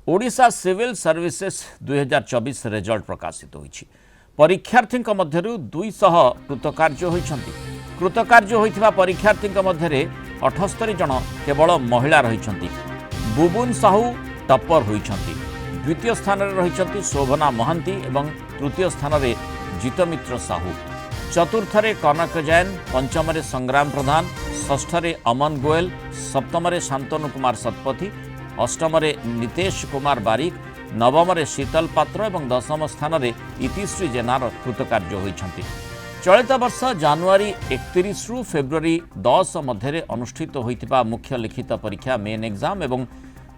Odisha civil services 2024 result प्रकाशित होईछि। परीक्षार्थी मध्य 200 कृतकार्य होइछन्ति। कृतकार्य होइथिबा परीक्षार्थी मध्य 78 जन केवल महिला रहिछन्ति। बुबुन साहू टप्पर होइछन्ति। द्वितीय स्थान रे रहिछन्ति शोभना महांती एवं तृतीय स्थान रे जितमित्र साहू। चतुर्थ रे कनक जैन, पंचम रे संग्राम प्रधान, षष्ठ रे अमन गोयल, सप्तम रे शांतनु कुमार सतपथी, अष्टम रे नितेश कुमार बारिक, नवम रे शीतल पात्र और दशम स्थान रे इतिश्री जेनार कृतकार्य होइछन्ति। चलित वर्ष जनवरी 31 रु फेब्रुआरी 10 मध्य अनुष्ठित होइतिबा मुख्य लिखित परीक्षा मेन एग्जाम एवं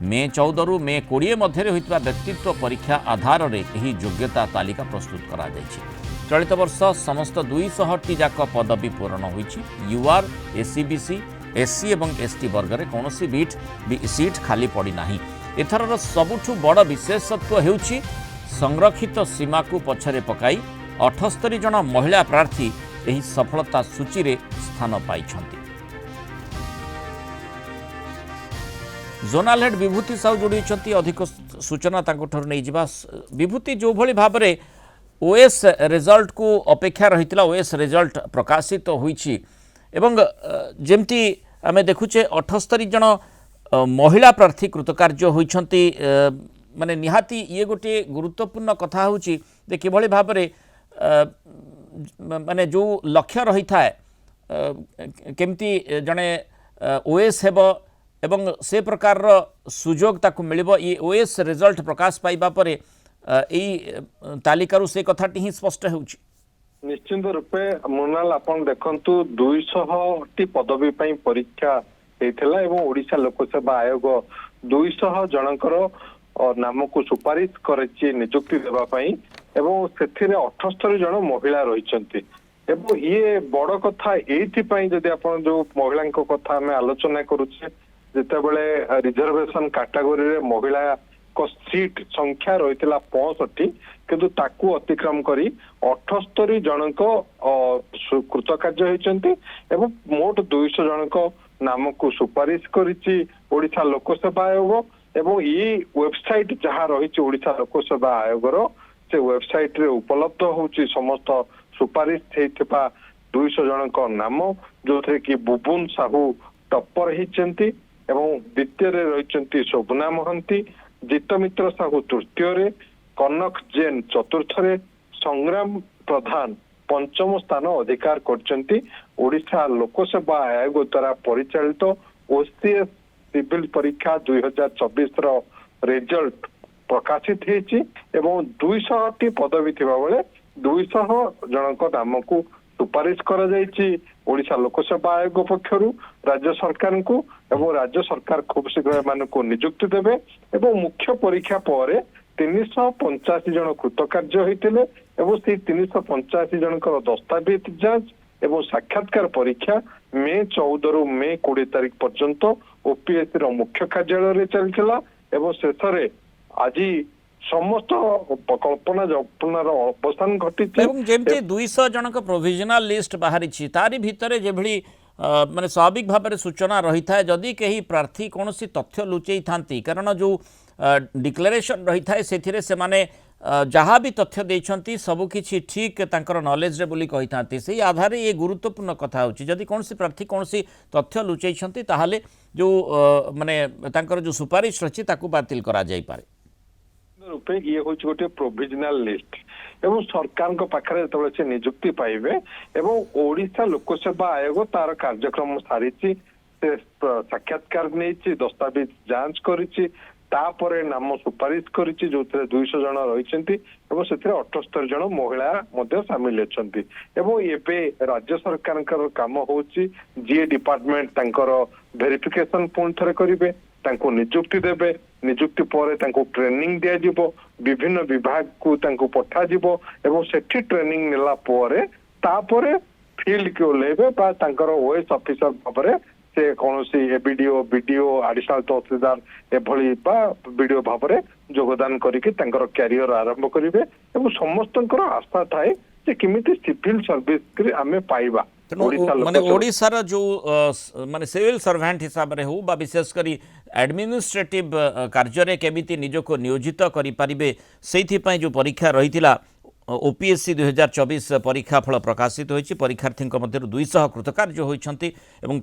मे 14 रु मे 20 मध्य होइतिबा व्यक्तित्व परीक्षा आधार रे एही योग्यता तालिका प्रस्तुत करा जायछि। चलित वर्ष समस्त 200 जाक पदवी पूरण होइछि। यूआर, एससीबीसी, एससी एवं एसटी वर्ग में कौन सीट खाली पड़ी नाही। एथरर सबुठु बड़ विशेषत्व हेउछि संरक्षित सीमा को पछरे पकाई 78 जन महिला प्रार्थी एही सफलता सूची रे स्थान पाइछन्ति। जोनाल हेड विभूति साहू जोड़ी अधिक सूचना तांको नहीं जिबा। विभूति जो भली भाव में ओएस रिजल्ट को अपेक्षा रही ओएस रिजल्ट प्रकाशित होईछि एवं जेमती आमे देखुचे 78 जन महिला प्रार्थी कृतकार्य होइछन्ति। माने निहाती ये गोटे गुरुत्वपूर्ण कथा होउछि जे किभଳି भाव में माने जो लक्ष्य रही थाए केमती जने ओएस हेबो एवं से प्रकार सुजोग ताकू मिलिबो। ये ओएस रिजल्ट प्रकाश पाइबा परे एई तालिकारु से कथाटी ही स्पष्ट होउछि। निश्चित रूपे मोनाल आपण देखंतु 200 टी पदवी पई परीक्षा हेथिला एवं ओडिशा लोकसेवा आयोग 200 जनकर नाम को सुपारिश करछि नियुक्ति देबा पई एवं सेथिरे 78 जन महिला रहिसंती। एवं ये बड़ कथा एथि पई जदि आपण जो महिला को कथा में आलोचना करूछे जेते बेले रिजर्वेशन कैटेगरी रे महिला को सीट संख्या रही 65 किंतु ताकू अतिक्रम करी 78 जनक कृतकार्य होइचंती एवं मोट 200 जनक नाम को सुपारिश करिछि ओडिशा लोकसेवा आयोग। एवं ये वेबसाइट जहाँ रही ओडिशा लोकसेवा आयोग से वेबसाइट रे उपलब्ध होउछि समस्त सुपारिश हेथिबा 200 जनक नाम जो थे कि बुबुन साहू टप्पर हिचंती एवं द्वितीय रे रहिचंती शोभना महांती, जितमित्र साहू तृतीय रे, कनक जैन चतुर्थ रे, संग्राम प्रधान पंचम स्थान अधिकार करछंती। ओडिशा लोकसेवा आयोग द्वारा परिचालित ओसीएस सिविल परीक्षा 2024 रो रिजल्ट प्रकाशित हेछि एवं 200 टी पदवी थिबा बेले 200 जनक नाम को सुपारिश करा जायछि ओडिशा लोकसेवा आयोग पक्षरु राज्य सरकार को एवं राज्य सरकार खूब शीघ्र मान को नियुक्ति देवे एवं मुख्य परीक्षा पर 385 जन कृतकार्य होइतिले एवं से 385 जनकर दस्तावेज जांच एवं साक्षात्कार परीक्षा मे 14 रु मे 20 तारिख पर्यंत ओपीएससी रो मुख्य कार्यालय रे चलथिला एवं शेषरे आज समस्त कल्पना जल्पनार अवसान घटी जेमती 200 जनक प्रोविजनल लिस्ट बाहरी तारी भितर जेभली माने स्वाभाविक भाव में सूचना रही था जदि कहीं प्रार्थी कौन तथ्य लुचई था कारण जो डिक्लेरेशन रही था से माने जहाँ भी तथ्य देइछन्ति सबकिछि ठीक तांकर नॉलेज रे बोली कही थांती से आधार ये गुरुत्वपूर्ण कथा होछि जदि कौन प्रार्थी कौन तथ्य लुचई ताहले जो माने तांकर जो सुपारिश रही ताकू बातिल करा जाई पारे रूपे ये हूँ गोटे प्रोविजनल लिस्ट एवं सरकार पाखे जो से नियुक्ति पाइबे एवं ओडिशा लोकसेवा आयोग तार कार्यक्रम सारी साक्षात्कार नहीं दस्तावेज जांच करिछि तापरे नाम सुपारिश करिछि जो 200 जन रही 78 जन महिला मध्य सामिल अछंती एवं एबे राज्य सरकार काम होछि जी डिपार्टमेंट तांकर वेरिफिकेशन पुणी थे करेंगे तांको नियुक्ति देबे नियुक्ति पर तांको ट्रेनिंग दिया जिवो विभिन्न विभाग को तांको पठा जिवो एवं सेठी ट्रेनिंग नेला पर तापरे फील्ड के ओलेबे बा तांकर ओएस ऑफिसर भाबरे से कोनोसी एबीडीओ बीडीओ एडिशनल तहसीलदार एभली बा बीडीओ भाबरे योगदान करिके तांकर कैरियर आरंभ करिवे एवं समस्तंकर आस्था थाए जे किमिति सिविल सर्विस के आमे पाइबा तेणु ओडिशा माने लोकसभा ओडिशार जो माने सिविल सर्वेंट हिसाब रे हो बा विशेषकर एडमिनिस्ट्रेटिव कार्य केमिति निजक नियोजित करें से जो परीक्षा रही ओपीएससी 2024 परीक्षा फल प्रकाशित होती परीक्षार्थी मध्य 200 कृतकार्य होती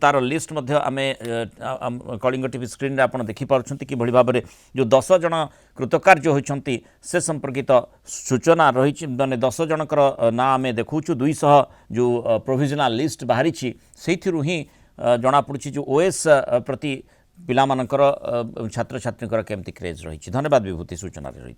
तार लिस्ट आम कलिंग टीवी स्क्रीन रे आपड़ देखिपुं कि भाव में जो 10 जन कृतकार्य होती से संपर्कित सूचना रही माने 10 जनकर ना आम देखु 200 जो प्रोविजनल लिस्ट बाहरी से ही जनापड़ी जो ओएस प्रति पिलामानकर छात्र छात्री केमती क्रेज रही। धन्यवाद विभूति सूचना रही।